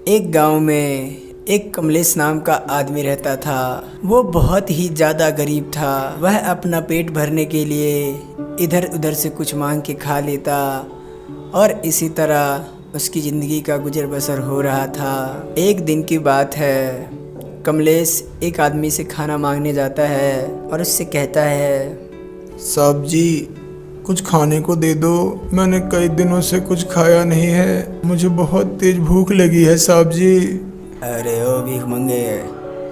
एक गांव में एक कमलेश नाम का आदमी रहता था। वो बहुत ही ज़्यादा गरीब था। वह अपना पेट भरने के लिए इधर उधर से कुछ मांग के खा लेता और इसी तरह उसकी ज़िंदगी का गुजर बसर हो रहा था। एक दिन की बात है, कमलेश एक आदमी से खाना मांगने जाता है और उससे कहता है, साहब जी, कुछ खाने को दे दो। मैंने कई दिनों से कुछ खाया नहीं है। मुझे बहुत तेज भूख लगी है साहब जी। अरे ओ भीख मंगे,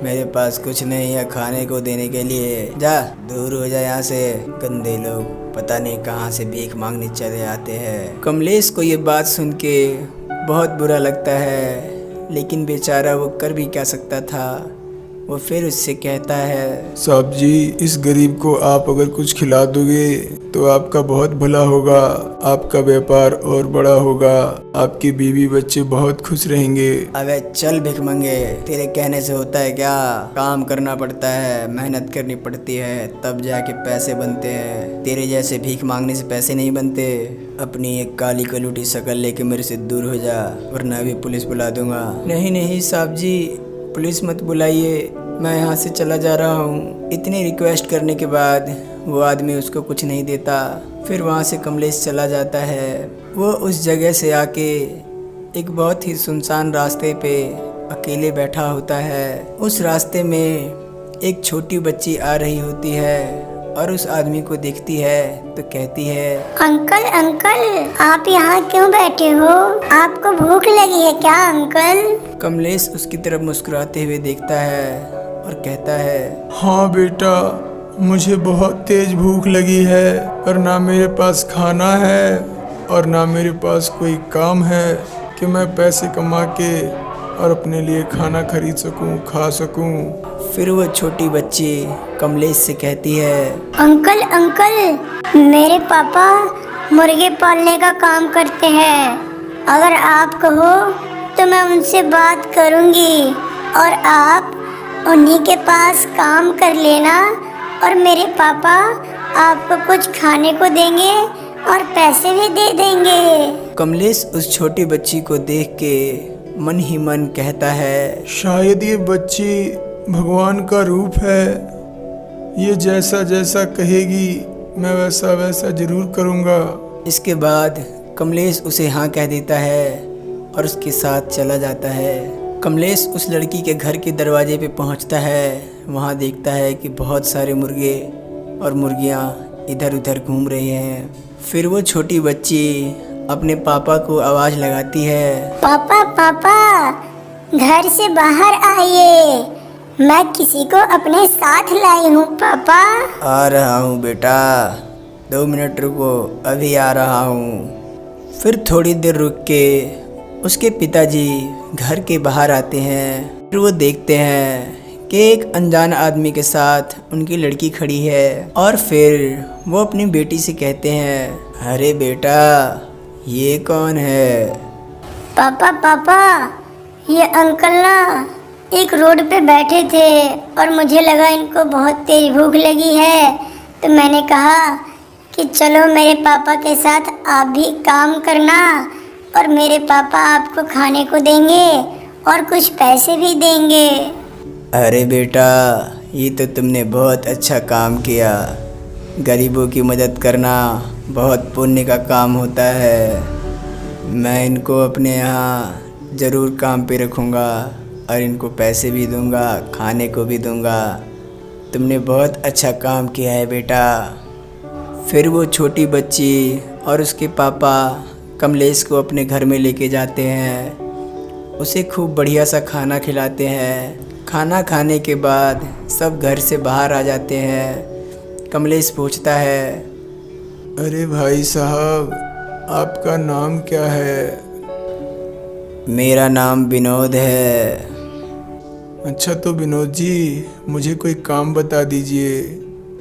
मेरे पास कुछ नहीं है खाने को देने के लिए। जा दूर हो जा यहाँ से। गंदे लोग पता नहीं कहाँ से भीख मांगने चले आते हैं। कमलेश को ये बात सुन के बहुत बुरा लगता है, लेकिन बेचारा वो कर भी क्या सकता था। वो फिर उससे कहता है, साहब जी, इस गरीब को आप अगर कुछ खिला दोगे तो आपका बहुत भला होगा। आपका व्यापार और बड़ा होगा। आपकी बीवी बच्चे बहुत खुश रहेंगे। अबे चल भिख मंगे, तेरे कहने से होता है क्या? काम करना पड़ता है, मेहनत करनी पड़ती है, तब जाके पैसे बनते हैं। तेरे जैसे भीख मांगने से पैसे नहीं बनते। अपनी एक काली कलूटी शक्ल लेके मेरे से दूर हो जा, वरना अभी पुलिस बुला दूंगा। नहीं नहीं साहब जी, पुलिस मत बुलाइए, मैं यहाँ से चला जा रहा हूँ। इतनी रिक्वेस्ट करने के बाद वो आदमी उसको कुछ नहीं देता। फिर वहाँ से कमलेश चला जाता है। वो उस जगह से आके एक बहुत ही सुनसान रास्ते पे अकेले बैठा होता है। उस रास्ते में एक छोटी बच्ची आ रही होती है और उस आदमी को देखती है तो कहती है, अंकल अंकल, आप यहाँ क्यों बैठे हो? आपको भूख लगी है क्या अंकल? कमलेश उसकी तरफ मुस्कुराते हुए देखता है और कहता है, हाँ बेटा, मुझे बहुत तेज भूख लगी है, पर ना मेरे पास खाना है और ना मेरे पास कोई काम है कि मैं पैसे कमा के और अपने लिए खाना खरीद सकूं, खा सकूं। फिर वो छोटी बच्ची कमलेश से कहती है, अंकल अंकल, मेरे पापा मुर्गे पालने का काम करते हैं। अगर आप कहो तो मैं उनसे बात करूँगी और आप उन्हीं के पास काम कर लेना और मेरे पापा आपको कुछ खाने को देंगे और पैसे भी दे देंगे। कमलेश उस छोटी बच्ची को देख के मन ही मन कहता है, शायद ये बच्ची भगवान का रूप है। ये जैसा जैसा कहेगी मैं वैसा वैसा जरूर करूँगा। इसके बाद कमलेश उसे हाँ कह देता है और उसके साथ चला जाता है। कमलेश उस लड़की के घर के दरवाजे पे पहुंचता है। वहां देखता है कि बहुत सारे मुर्गे और मुर्गियां इधर उधर घूम रहे हैं। फिर वो छोटी बच्ची अपने पापा को आवाज़ लगाती है, पापा पापा, घर से बाहर आइए, मैं किसी को अपने साथ लाई हूँ पापा। आ रहा हूँ बेटा, 2 मिनट रुको, अभी आ रहा हूँ। फिर थोड़ी देर रुक के उसके पिताजी घर के बाहर आते हैं। फिर वो देखते हैं कि एक अनजान आदमी के साथ उनकी लड़की खड़ी है और फिर वो अपनी बेटी से कहते हैं, अरे बेटा, ये कौन है? पापा पापा, ये अंकल ना एक रोड पे बैठे थे और मुझे लगा इनको बहुत तेज भूख लगी है, तो मैंने कहा कि चलो मेरे पापा के साथ आप भी काम करना और मेरे पापा आपको खाने को देंगे और कुछ पैसे भी देंगे। अरे बेटा, ये तो तुमने बहुत अच्छा काम किया। गरीबों की मदद करना बहुत पुण्य का काम होता है। मैं इनको अपने यहाँ ज़रूर काम पे रखूँगा और इनको पैसे भी दूँगा, खाने को भी दूँगा। तुमने बहुत अच्छा काम किया है बेटा। फिर वो छोटी बच्ची और उसके पापा कमलेश को अपने घर में लेके जाते हैं। उसे खूब बढ़िया सा खाना खिलाते हैं। खाना खाने के बाद सब घर से बाहर आ जाते हैं। कमलेश पूछता है, अरे भाई साहब, आपका नाम क्या है? मेरा नाम विनोद है। अच्छा तो विनोद जी, मुझे कोई काम बता दीजिए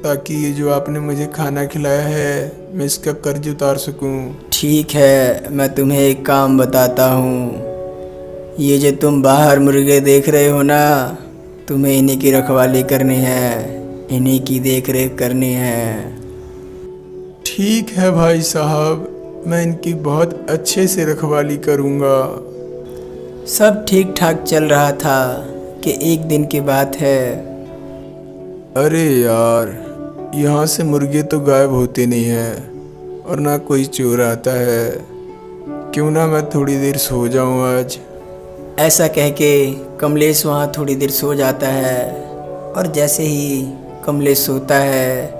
ताकि ये जो आपने मुझे खाना खिलाया है मैं इसका कर्ज उतार सकूं। ठीक है, मैं तुम्हें एक काम बताता हूँ। ये जो तुम बाहर मुर्गे देख रहे हो ना, तुम्हें इन्हीं की रखवाली करनी है, इन्हीं की देख रेख करनी है। ठीक है भाई साहब, मैं इनकी बहुत अच्छे से रखवाली करूँगा। सब ठीक ठाक चल रहा था कि एक दिन की बात है। अरे यार, यहाँ से मुर्गे तो गायब होते नहीं हैं और ना कोई चोर आता है। क्यों ना मैं थोड़ी देर सो जाऊँ आज। ऐसा कह के कमलेश वहाँ थोड़ी देर सो जाता है और जैसे ही कमलेश सोता है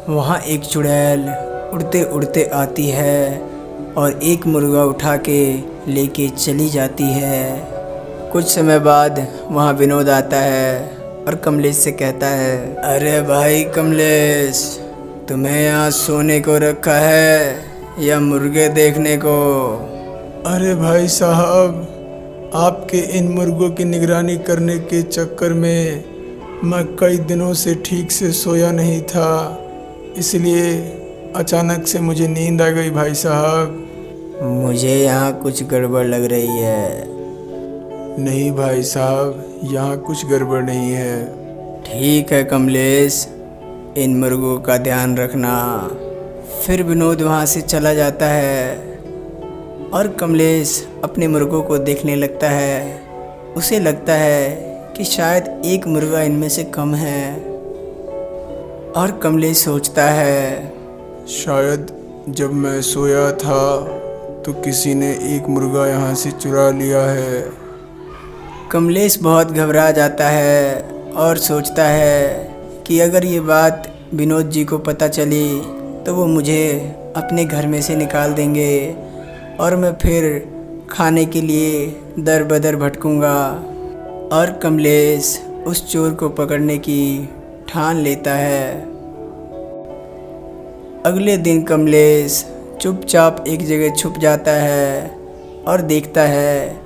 वहाँ एक चुड़ैल उड़ते उड़ते आती है और एक मुर्गा उठा के लेके चली जाती है। कुछ समय बाद वहाँ विनोद आता है और कमलेश से कहता है, अरे भाई कमलेश, तुम्हें यहाँ सोने को रखा है या मुर्गे देखने को? अरे भाई साहब, आपके इन मुर्गों की निगरानी करने के चक्कर में मैं कई दिनों से ठीक से सोया नहीं था, इसलिए अचानक से मुझे नींद आ गई भाई साहब। मुझे यहाँ कुछ गड़बड़ लग रही है। नहीं भाई साहब, यहाँ कुछ गड़बड़ नहीं है। ठीक है कमलेश, इन मुर्गों का ध्यान रखना। फिर विनोद वहाँ से चला जाता है और कमलेश अपने मुर्गों को देखने लगता है। उसे लगता है कि शायद एक मुर्गा इनमें से कम है और कमलेश सोचता है, शायद जब मैं सोया था तो किसी ने एक मुर्गा यहाँ से चुरा लिया है। कमलेश बहुत घबरा जाता है और सोचता है कि अगर ये बात विनोद जी को पता चली तो वो मुझे अपने घर में से निकाल देंगे और मैं फिर खाने के लिए दर बदर भटकूंगा। और कमलेश उस चोर को पकड़ने की ठान लेता है। अगले दिन कमलेश चुपचाप एक जगह छुप जाता है और देखता है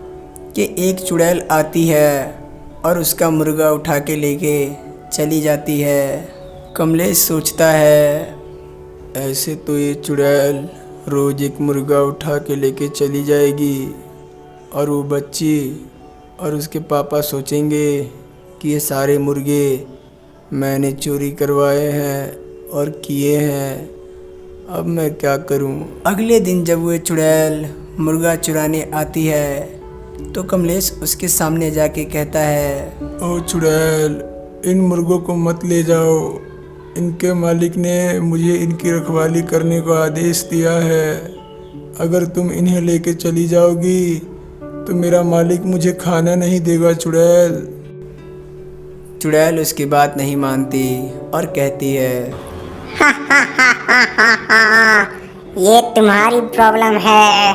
कि एक चुड़ैल आती है और उसका मुर्गा उठा के लेके चली जाती है। कमलेश सोचता है, ऐसे तो ये चुड़ैल रोज़ एक मुर्गा उठा के लेके चली जाएगी और वो बच्ची और उसके पापा सोचेंगे कि ये सारे मुर्गे मैंने चोरी करवाए हैं और किए हैं। अब मैं क्या करूं? अगले दिन जब वो चुड़ैल मुर्गा चुराने आती है तो कमलेश उसके सामने जाके कहता है, ओ चुड़ैल, इन मुर्गों को मत ले जाओ। इनके मालिक ने मुझे इनकी रखवाली करने का आदेश दिया है। अगर तुम इन्हें लेके चली जाओगी तो मेरा मालिक मुझे खाना नहीं देगा चुड़ैल। चुड़ैल उसकी बात नहीं मानती और कहती है, ये तुम्हारी प्रॉब्लम है।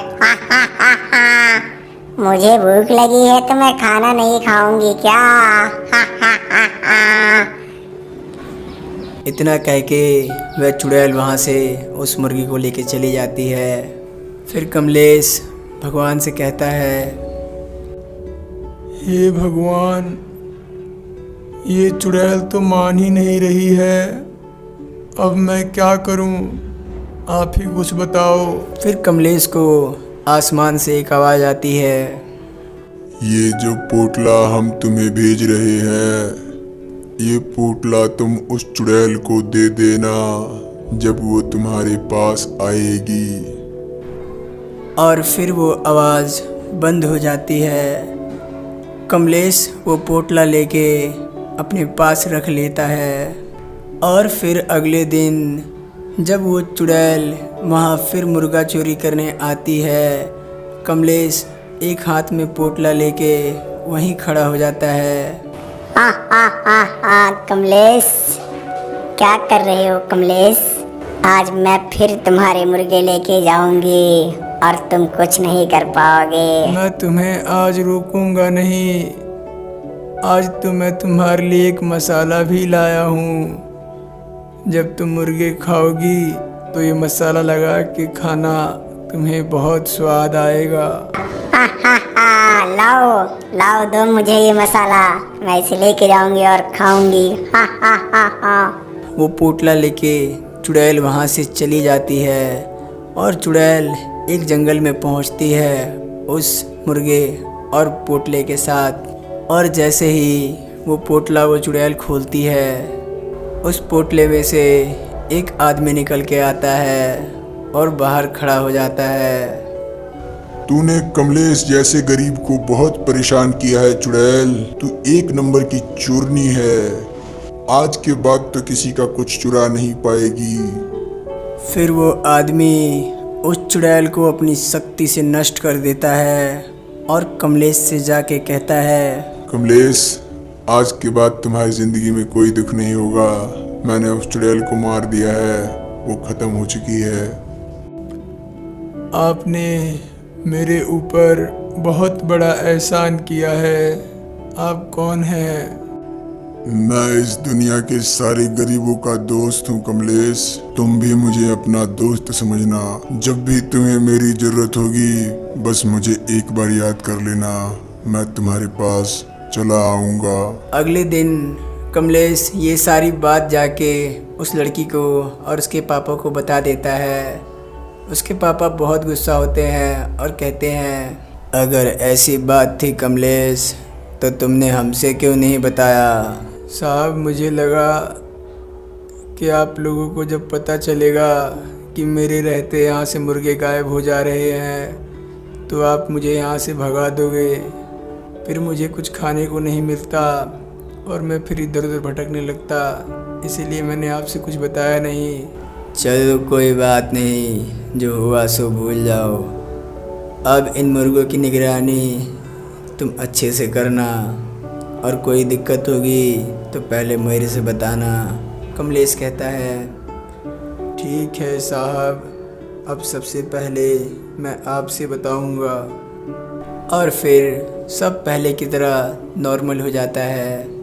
मुझे भूख लगी है तो मैं खाना नहीं खाऊंगी क्या? इतना कह के वह चुड़ैल वहाँ से उस मुर्गी को लेके चली जाती है। फिर कमलेश भगवान से कहता है, हे भगवान, ये चुड़ैल तो मान ही नहीं रही है। अब मैं क्या करूं? आप ही कुछ बताओ। फिर कमलेश को आसमान से एक आवाज़ आती है, ये जो पोटला हम तुम्हें भेज रहे हैं, ये पोटला तुम उस चुड़ैल को दे देना जब वो तुम्हारे पास आएगी। और फिर वो आवाज़ बंद हो जाती है। कमलेश वो पोटला लेके अपने पास रख लेता है और फिर अगले दिन जब वो चुड़ैल वहाँ फिर मुर्गा चोरी करने आती है, कमलेश एक हाथ में पोटला लेके वहीं खड़ा हो जाता है। कमलेश, क्या कर रहे हो कमलेश? आज मैं फिर तुम्हारे मुर्गे लेके जाऊंगी और तुम कुछ नहीं कर पाओगे। मैं तुम्हें आज रोकूंगा नहीं। आज तो मैं तुम्हारे लिए एक मसाला भी लाया हूँ। जब तुम मुर्गे खाओगी तो ये मसाला लगा के खाना, तुम्हें बहुत स्वाद आएगा। लाओ लाओ, दो मुझे ये मसाला, मैं इसे लेके जाऊंगी और खाऊंगी। वो पोटला लेके चुड़ैल वहाँ से चली जाती है और चुड़ैल एक जंगल में पहुँचती है उस मुर्गे और पोटले के साथ। और जैसे ही वो पोटला वो चुड़ैल खोलती है, उस पोटले में से एक आदमी निकल के आता है और बाहर खड़ा हो जाता है। तूने कमलेश जैसे गरीब को बहुत परेशान किया है चुड़ैल। तू एक नंबर की चोरनी है। आज के बाद तो किसी का कुछ चुरा नहीं पाएगी। फिर वो आदमी उस चुड़ैल को अपनी शक्ति से नष्ट कर देता है और कमलेश से जाके कहता है, कमलेश, आज के बाद तुम्हारी जिंदगी में कोई दुख नहीं होगा। मैंने उस चुड़ैल को मार दिया है, वो खत्म हो चुकी है। आपने मेरे ऊपर बहुत बड़ा एहसान किया है। आप कौन हैं? मैं इस दुनिया के सारे गरीबों का दोस्त हूँ कमलेश। तुम भी मुझे अपना दोस्त समझना। जब भी तुम्हें मेरी जरूरत होगी बस मुझे एक बार याद कर लेना, मैं तुम्हारे पास चला आऊँगा। अगले दिन कमलेश ये सारी बात जाके उस लड़की को और उसके पापा को बता देता है। उसके पापा बहुत गुस्सा होते हैं और कहते हैं, अगर ऐसी बात थी कमलेश तो तुमने हमसे क्यों नहीं बताया? साहब, मुझे लगा कि आप लोगों को जब पता चलेगा कि मेरे रहते यहाँ से मुर्गे गायब हो जा रहे हैं तो आप मुझे यहाँ से भगा दोगे। फिर मुझे कुछ खाने को नहीं मिलता और मैं फिर इधर उधर भटकने लगता, इसीलिए मैंने आपसे कुछ बताया नहीं। चलो कोई बात नहीं, जो हुआ सो भूल जाओ। अब इन मुर्गों की निगरानी तुम अच्छे से करना और कोई दिक्कत होगी तो पहले मेरे से बताना। कमलेश कहता है, ठीक है साहब, अब सबसे पहले मैं आपसे बताऊंगा। और फिर सब पहले की तरह नॉर्मल हो जाता है।